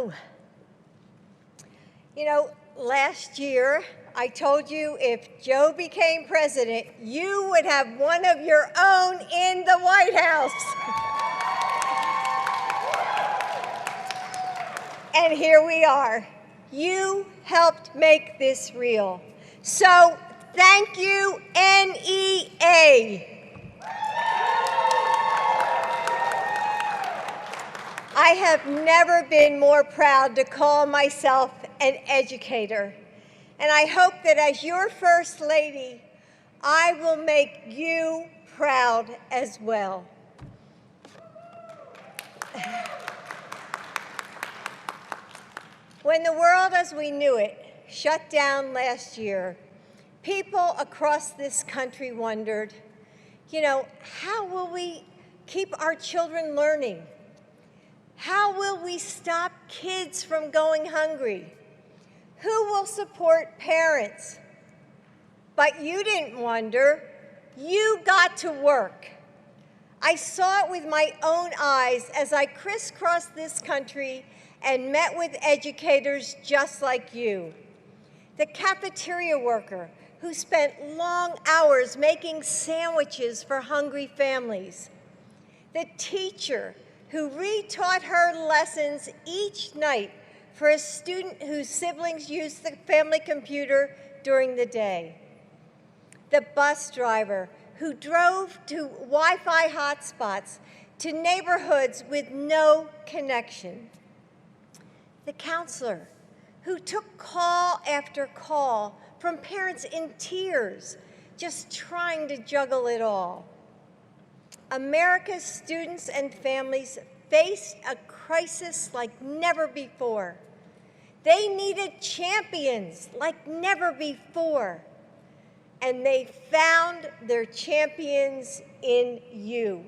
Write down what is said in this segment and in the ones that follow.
Joe. You know, last year, I told you if Joe became president, you would have one of your own in the White House. And here we are. You helped make this real. So thank you, NEA. I have never been more proud to call myself an educator. And I hope that as your First Lady, I will make you proud as well. When the world as we knew it shut down last year, people across this country wondered, you know, how will we keep our children learning? How will we stop kids from going hungry? Who will support parents? But you didn't wonder. You got to work. I saw it with my own eyes as I crisscrossed this country and met with educators just like you. The cafeteria worker who spent long hours making sandwiches for hungry families. The teacher who retaught her lessons each night for a student whose siblings used the family computer during the day. The bus driver who drove to Wi-Fi hotspots to neighborhoods with no connection. The counselor who took call after call from parents in tears, just trying to juggle it all. America's students and families faced a crisis like never before. They needed champions like never before. And they found their champions in you.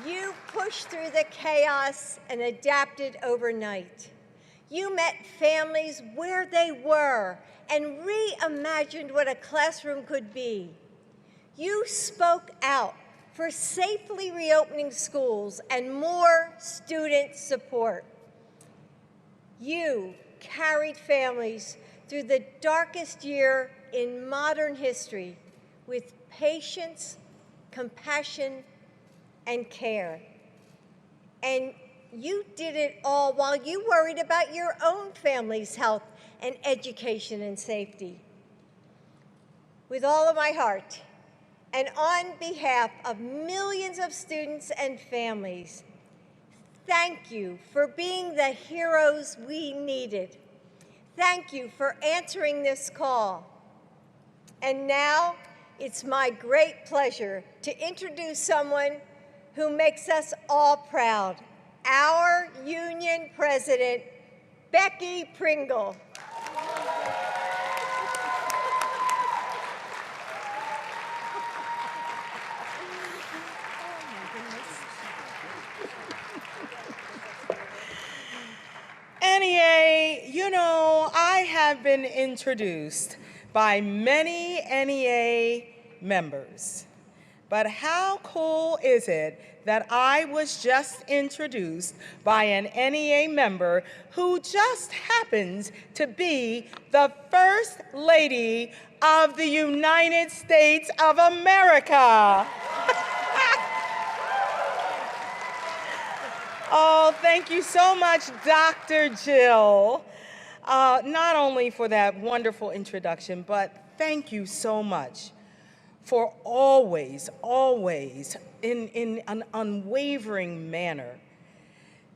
You pushed through the chaos and adapted overnight. You met families where they were and reimagined what a classroom could be. You spoke out for safely reopening schools and more student support. You carried families through the darkest year in modern history with patience, compassion, and care. And you did it all while you worried about your own family's health and education and safety. With all of my heart, and on behalf of millions of students and families, thank you for being the heroes we needed. Thank you for answering this call. And now, it's my great pleasure to introduce someone who makes us all proud, our union president, Becky Pringle. NEA, you know, I have been introduced by many NEA members. But how cool is it that I was just introduced by an NEA member who just happens to be the First Lady of the United States of America. Oh, thank you so much, Dr. Jill. Not only for that wonderful introduction, but thank you so much for always, always, in an unwavering manner,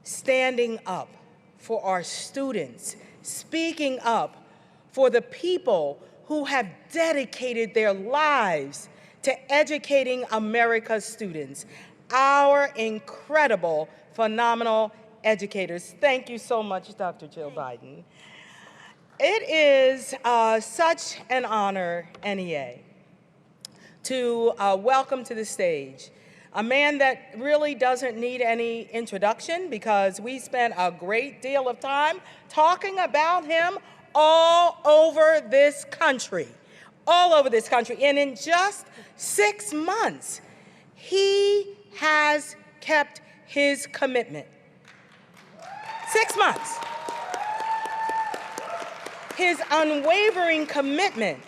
standing up for our students, speaking up for the people who have dedicated their lives to educating America's students, our incredible, phenomenal educators. Thank you so much, Dr. Jill Biden. It is such an honor, NEA, to welcome to the stage a man that really doesn't need any introduction because we spent a great deal of time talking about him all over this country. And in just 6 months, he has kept his commitment. 6 months. His unwavering commitment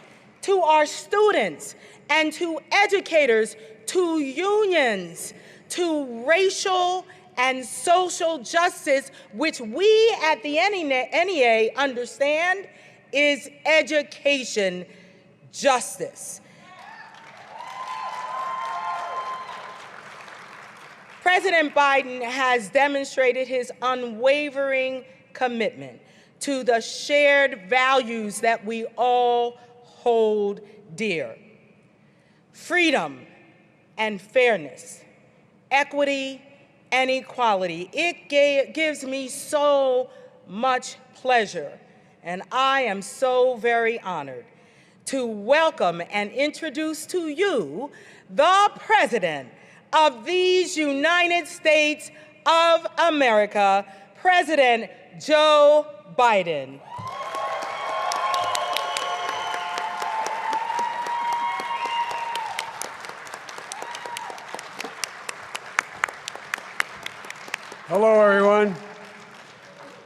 to our students and to educators, to unions, to racial and social justice, which we at the NEA understand is education justice. President Biden has demonstrated his unwavering commitment to the shared values that we all hold dear: freedom and fairness, equity and equality. It gives me so much pleasure, and I am so very honored to welcome and introduce to you the President of these United States of America, President Joe Biden. Hello, everyone.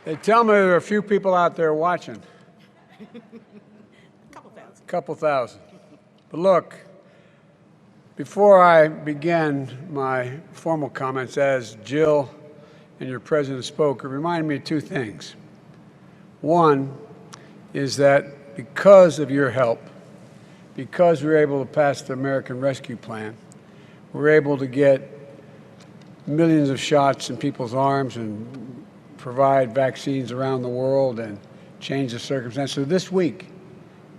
They tell me there are a few people out there watching. Couple thousand. But look, before I begin my formal comments, as Jill and your president spoke, it reminded me of two things. One is that because of your help, because we were able to pass the American Rescue Plan, we were able to get millions of shots in people's arms and provide vaccines around the world and change the circumstances. So this week,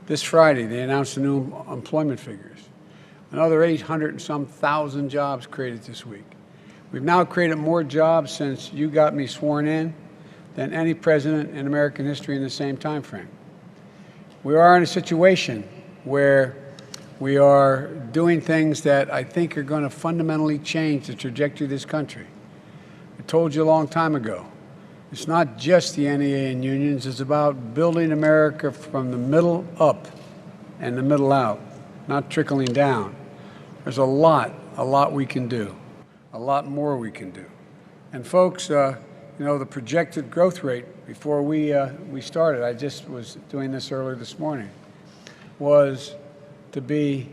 this Friday, they announced the new employment figures. Another 800 and some thousand jobs created this week. We've now created more jobs since you got me sworn in than any president in American history in the same time frame. We are in a situation where we are doing things that I think are going to fundamentally change the trajectory of this country. I told you a long time ago, it's not just the NEA and unions, it's about building America from the middle up and the middle out, not trickling down. There's a lot we can do, a lot more we can do. And folks, you know, the projected growth rate before we started, I just was doing this earlier this morning, was to be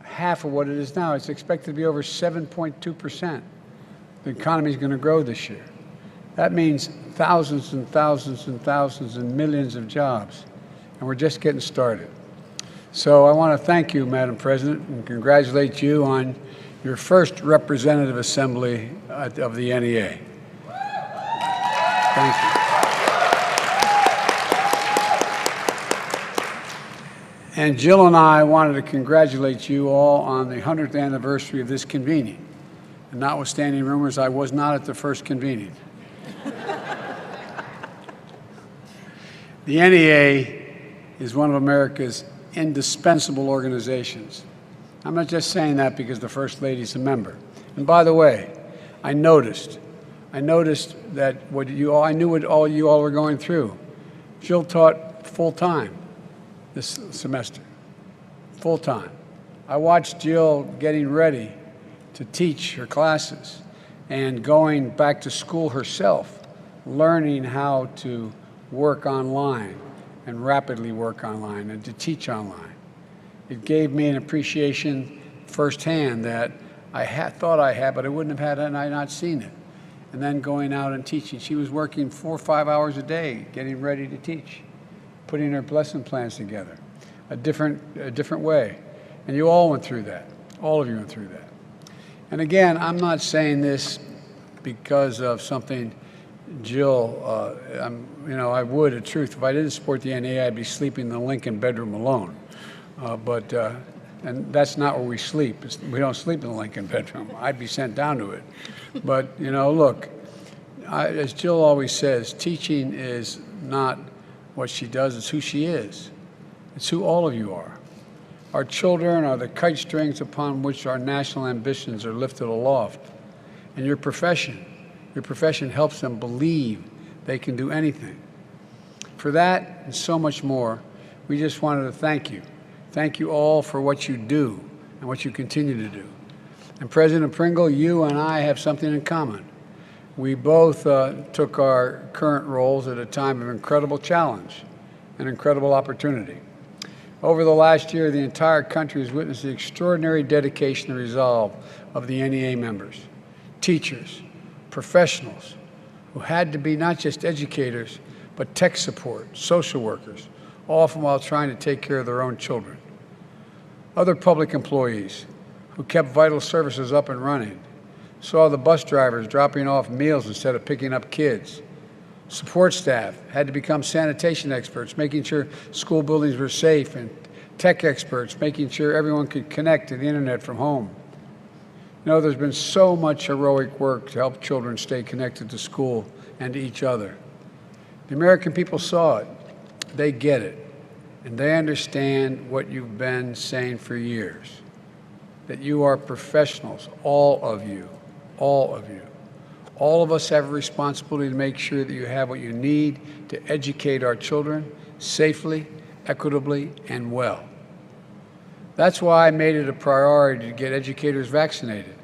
half of what it is now. It's expected to be over 7.2%. The economy is going to grow this year. That means thousands and thousands and thousands and millions of jobs, and we're just getting started. So I want to thank you, Madam President, and congratulate you on your first representative assembly of the NEA. Thank you. And Jill and I wanted to congratulate you all on the 100th anniversary of this convening. And notwithstanding rumors, I was not at the first convening. The NEA is one of America's indispensable organizations. I'm not just saying that because the First Lady's a member. And by the way, I noticed that I knew what all you all were going through. Jill taught full-time this semester, full-time. I watched Jill getting ready to teach her classes and going back to school herself, learning how to work online and rapidly work online and to teach online. It gave me an appreciation firsthand that I thought I had, but I wouldn't have had had I not seen it. And then going out and teaching. She was working 4 or 5 hours a day getting ready to teach, putting her lesson plans together, a different way. And you all went through that. All of you went through that. And again, I'm not saying this because of something Jill, I would, in truth, if I didn't support the NEA, I'd be sleeping in the Lincoln bedroom alone. And that's not where we sleep. We don't sleep in the Lincoln bedroom. I'd be sent down to it. But, you know, look, as Jill always says, teaching is not what she does, it's who she is. It's who all of you are. Our children are the kite strings upon which our national ambitions are lifted aloft. And your profession helps them believe they can do anything. For that and so much more, we just wanted to thank you. Thank you all for what you do and what you continue to do. And President Pringle, you and I have something in common. We both took our current roles at a time of incredible challenge and incredible opportunity. Over the last year, the entire country has witnessed the extraordinary dedication and resolve of the NEA members, teachers, professionals, who had to be not just educators, but tech support, social workers, often while trying to take care of their own children. Other public employees who kept vital services up and running, saw the bus drivers dropping off meals instead of picking up kids. Support staff had to become sanitation experts, making sure school buildings were safe, and tech experts, making sure everyone could connect to the internet from home. You know, there's been so much heroic work to help children stay connected to school and to each other. The American people saw it, they get it, and they understand what you've been saying for years, that you are professionals, all of you, all of you. All of us have a responsibility to make sure that you have what you need to educate our children safely, equitably, and well. That's why I made it a priority to get educators vaccinated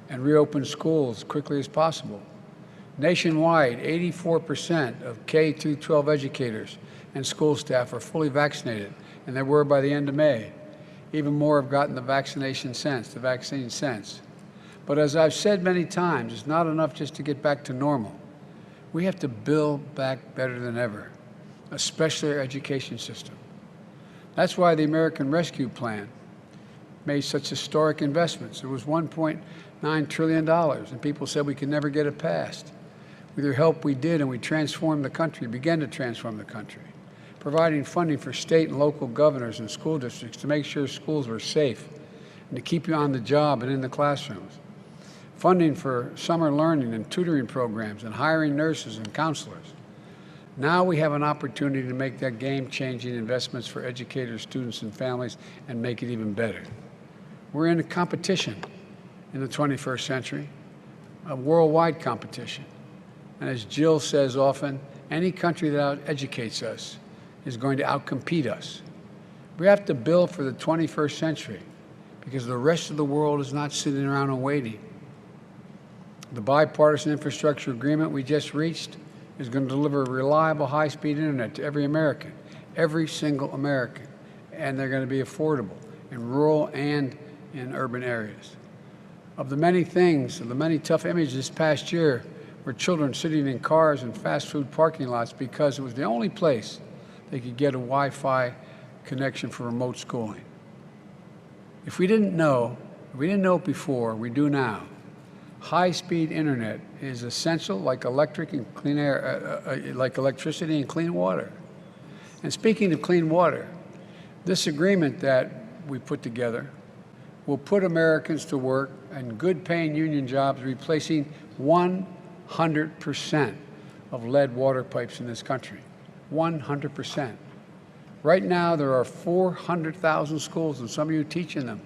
and reopen schools as quickly as possible. Nationwide, 84% of K-12 educators and school staff are fully vaccinated, and they were by the end of May. Even more have gotten the vaccine sense. But as I've said many times, it's not enough just to get back to normal. We have to build back better than ever, especially our education system. That's why the American Rescue Plan made such historic investments. It was $1.9 trillion, and people said we could never get it passed. With your help, we did, and we transformed the country, began to transform the country, providing funding for state and local governors and school districts to make sure schools were safe and to keep you on the job and in the classrooms. Funding for summer learning and tutoring programs and hiring nurses and counselors. Now we have an opportunity to make that game-changing investments for educators, students, and families and make it even better. We're in a competition in the 21st century, a worldwide competition. And as Jill says often, any country that out-educates us is going to outcompete us. We have to build for the 21st century because the rest of the world is not sitting around and waiting. The bipartisan infrastructure agreement we just reached is going to deliver reliable high-speed internet to every American, every single American, and they're going to be affordable in rural and in urban areas. Of the many things, of the many tough images this past year were children sitting in cars and fast food parking lots because it was the only place they could get a Wi-Fi connection for remote schooling. If we didn't know it before, we do now. High-speed internet is essential, like electric and clean air, like electricity and clean water. And speaking of clean water, this agreement that we put together will put Americans to work in good-paying union jobs, replacing 100% of lead water pipes in this country. 100%. Right now, there are 400,000 schools, and some of you teach in them.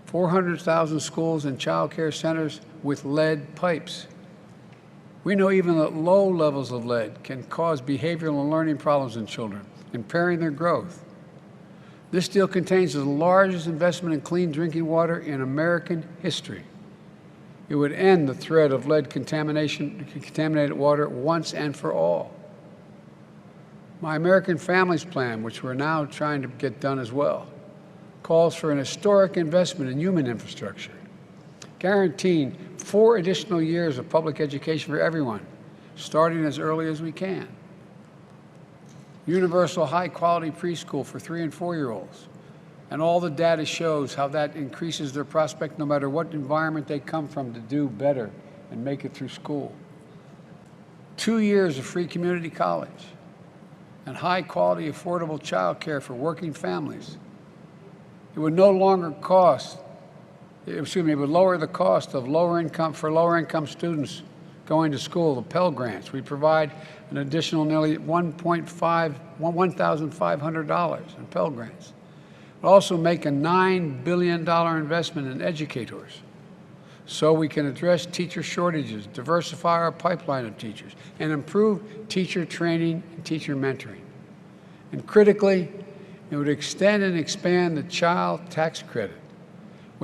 400,000 schools and child care centers with lead pipes. We know even that low levels of lead can cause behavioral and learning problems in children, impairing their growth. This deal contains the largest investment in clean drinking water in American history. It would end the threat of lead contaminated water once and for all. My American Families Plan, which we're now trying to get done as well, calls for an historic investment in human infrastructure, guaranteeing 4 additional years of public education for everyone, starting as early as we can. Universal high-quality preschool for 3- and 4-year-olds. And all the data shows how that increases their prospect no matter what environment they come from to do better and make it through school. 2 years of free community college and high-quality, affordable child care for working families. It would it would lower the cost of lower income students going to school, the Pell Grants. We provide an additional nearly $1,500 in Pell Grants. We'll also make a $9 billion investment in educators so we can address teacher shortages, diversify our pipeline of teachers, and improve teacher training and teacher mentoring. And critically, it would extend and expand the child tax credit,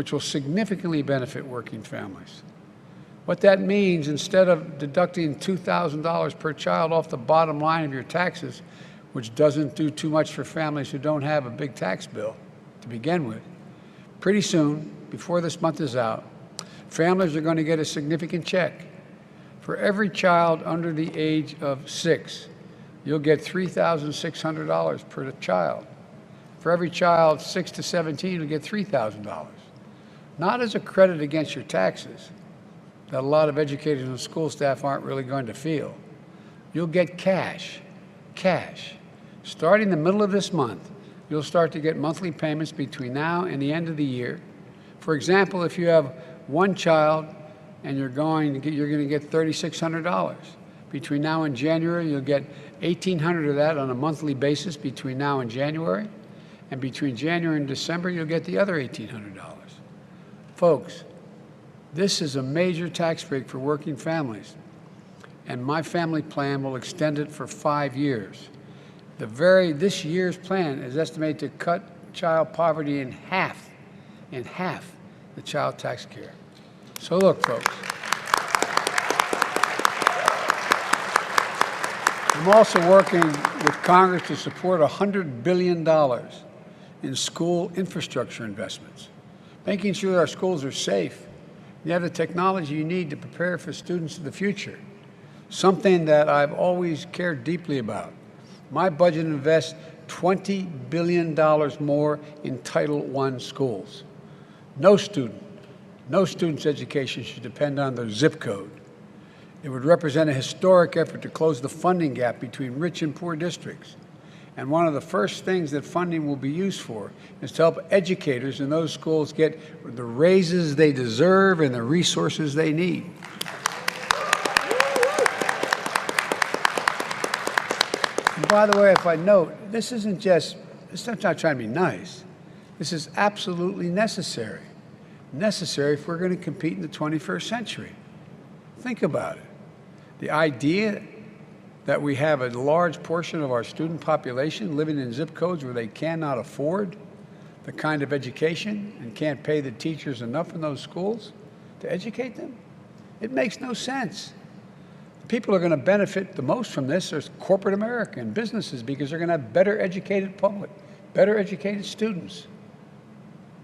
which will significantly benefit working families. What that means, instead of deducting $2,000 per child off the bottom line of your taxes, which doesn't do too much for families who don't have a big tax bill to begin with, pretty soon, before this month is out, families are going to get a significant check. For every child under the age of 6, you'll get $3,600 per child. For every child 6 to 17, you'll get $3,000. Not as a credit against your taxes that a lot of educators and school staff aren't really going to feel. You'll get cash. Starting the middle of this month, you'll start to get monthly payments between now and the end of the year. For example, if you have one child and you're going to get $3,600. Between now and January, you'll get $1,800 of that on a monthly basis between now and January. And between January and December, you'll get the other $1,800. Folks, this is a major tax break for working families. And my family plan will extend it for 5 years. This year's plan is estimated to cut child poverty in half the child tax care. So look, folks, I'm also working with Congress to support $100 billion in school infrastructure investments, making sure that our schools are safe. You have the technology you need to prepare for students of the future, something that I've always cared deeply about. My budget invests $20 billion more in Title I schools. No student's education should depend on their zip code. It would represent a historic effort to close the funding gap between rich and poor districts. And one of the first things that funding will be used for is to help educators in those schools get the raises they deserve and the resources they need. And by the way, if I note, this is not trying to be nice. This is absolutely necessary. Necessary if we're going to compete in the 21st century. Think about it. The idea that we have a large portion of our student population living in zip codes where they cannot afford the kind of education and can't pay the teachers enough in those schools to educate them, it makes no sense. People are going to benefit the most from this are corporate America and businesses because they're going to have better educated public, better educated students.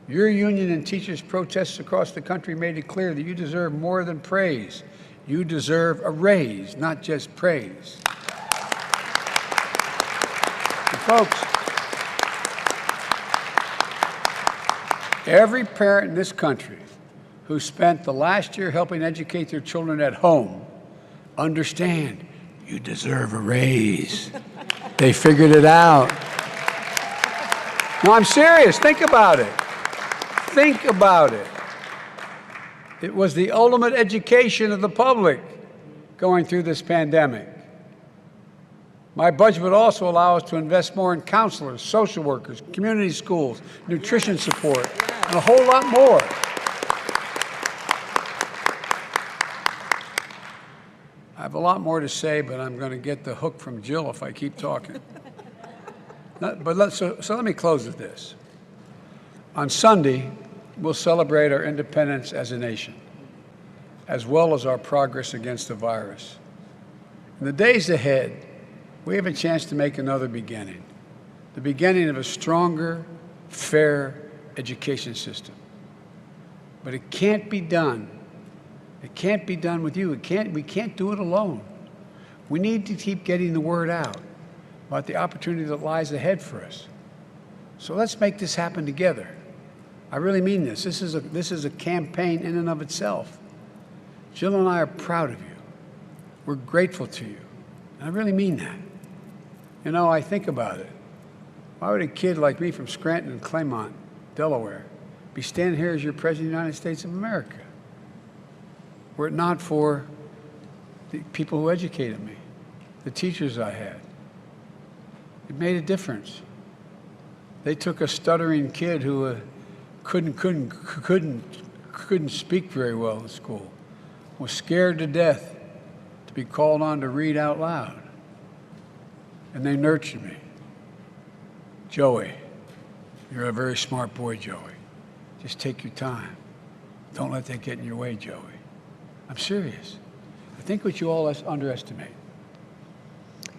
Your union and teachers' protests across the country made it clear that you deserve more than praise. You deserve a raise, not just praise. And folks, every parent in this country who spent the last year helping educate their children at home understand you deserve a raise. They figured it out. No, I'm serious. Think about it. Think about it. It was the ultimate education of the public going through this pandemic. My budget would also allow us to invest more in counselors, social workers, community schools, nutrition support, and a whole lot more. I have a lot more to say, but I'm going to get the hook from Jill if I keep talking. So let me close with this. On Sunday, we'll celebrate our independence as a nation, as well as our progress against the virus. In the days ahead, we have a chance to make another beginning, the beginning of a stronger, fair education system. But it can't be done. It can't be done with you. We can't do it alone. We need to keep getting the word out about the opportunity that lies ahead for us. So let's make this happen together. I really mean this. This is a campaign in and of itself. Jill and I are proud of you. We're grateful to you. And I really mean that. You know, I think about it. Why would a kid like me from Scranton and Claymont, Delaware, be standing here as your President of the United States of America? Were it not for the people who educated me, the teachers I had. It made a difference. They took a stuttering kid who couldn't speak very well in school, was scared to death to be called on to read out loud. And they nurtured me. Joey, you're a very smart boy, Joey. Just take your time. Don't let that get in your way, Joey. I'm serious. I think what you all underestimate,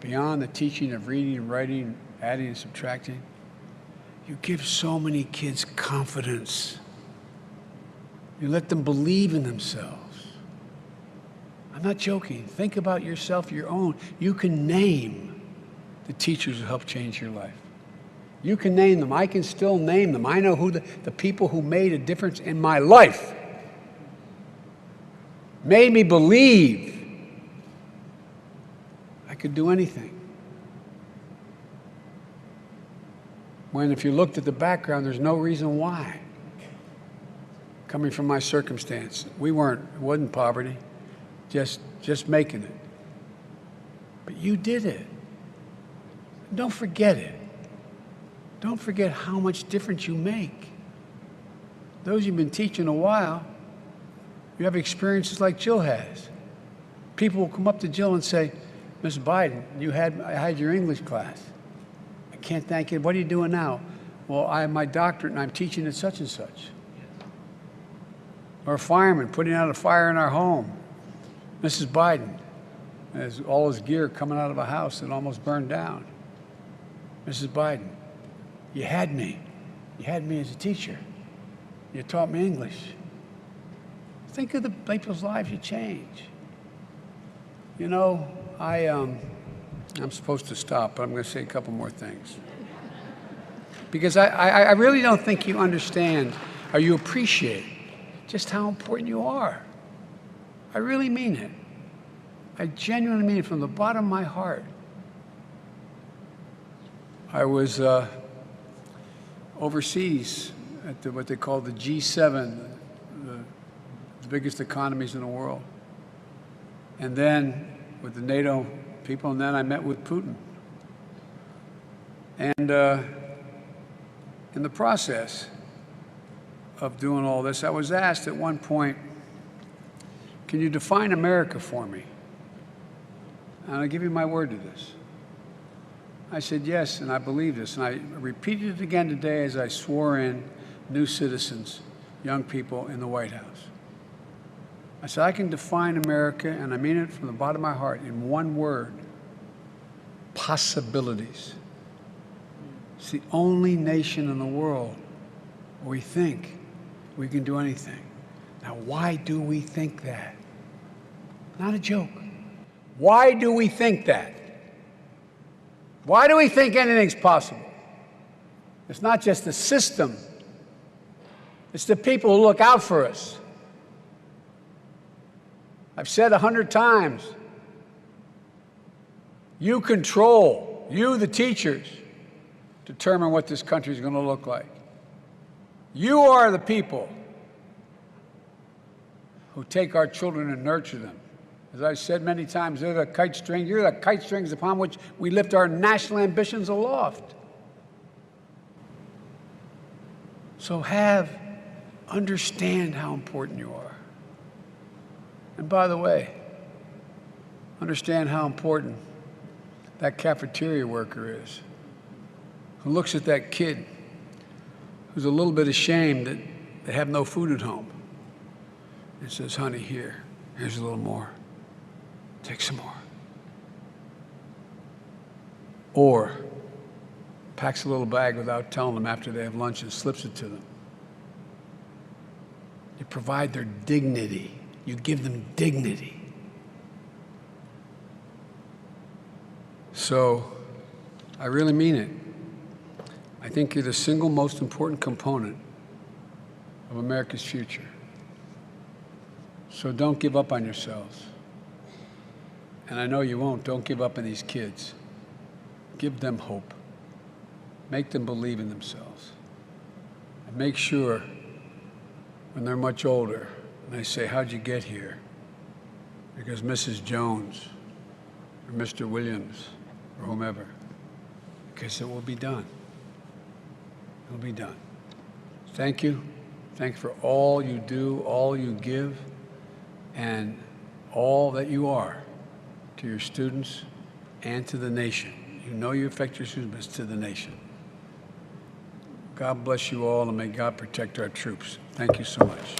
beyond the teaching of reading and writing, adding and subtracting, you give so many kids confidence. You let them believe in themselves. I'm not joking. Think about yourself, your own. You can name the teachers who helped change your life. You can name them. I can still name them. I know who the people who made a difference in my life. Made me believe I could do anything. When if you looked at the background, there's no reason why. Coming from my circumstance, it wasn't poverty, just making it. But you did it. Don't forget it. Don't forget how much difference you make. Those you've been teaching a while, you have experiences like Jill has. People will come up to Jill and say, Ms. Biden, I had your English class. I can't thank you. What are you doing now? Well, I have my doctorate and I'm teaching at such and such. Or a fireman putting out a fire in our home. Mrs. Biden has all his gear coming out of a house that almost burned down. Mrs. Biden, you had me. You had me as a teacher. You taught me English. Think of the people's lives you change. You know, I'm supposed to stop, but I'm going to say a couple more things. Because I really don't think you understand or you appreciate just how important you are. I really mean it. I genuinely mean it from the bottom of my heart. I was overseas at what they call the G7, the biggest economies in the world. And then with the NATO people, and then I met with Putin. And in the process of doing all this, I was asked at one point, can you define America for me? And I'll give you my word to this. I said yes, and I believe this. And I repeated it again today as I swore in new citizens, young people in the White House. I said, I can define America, and I mean it from the bottom of my heart, in one word: possibilities. It's the only nation in the world where we think we can do anything. Now, why do we think that? Not a joke. Why do we think that? Why do we think anything's possible? It's not just the system. It's the people who look out for us. I've said 100 times, you control, you the teachers, determine what this country is going to look like. You are the people who take our children and nurture them. As I've said many times, they're the kite string. You're the kite strings upon which we lift our national ambitions aloft. So understand how important you are. And by the way, understand how important that cafeteria worker is, who looks at that kid who's a little bit ashamed that they have no food at home and says, honey, here's a little more. Take some more. Or packs a little bag without telling them after they have lunch and slips it to them. You provide their dignity. You give them dignity. So I really mean it. I think you're the single most important component of America's future. So don't give up on yourselves. And I know you won't. Don't give up on these kids. Give them hope. Make them believe in themselves. And make sure when they're much older, and they say, how'd you get here? Because Mrs. Jones or Mr. Williams or whomever, because it will be done. It will be done. Thank you. Thank you for all you do, all you give, and all that you are to your students and to the nation. You know you affect your students, but it's to the nation. God bless you all, and may God protect our troops. Thank you so much.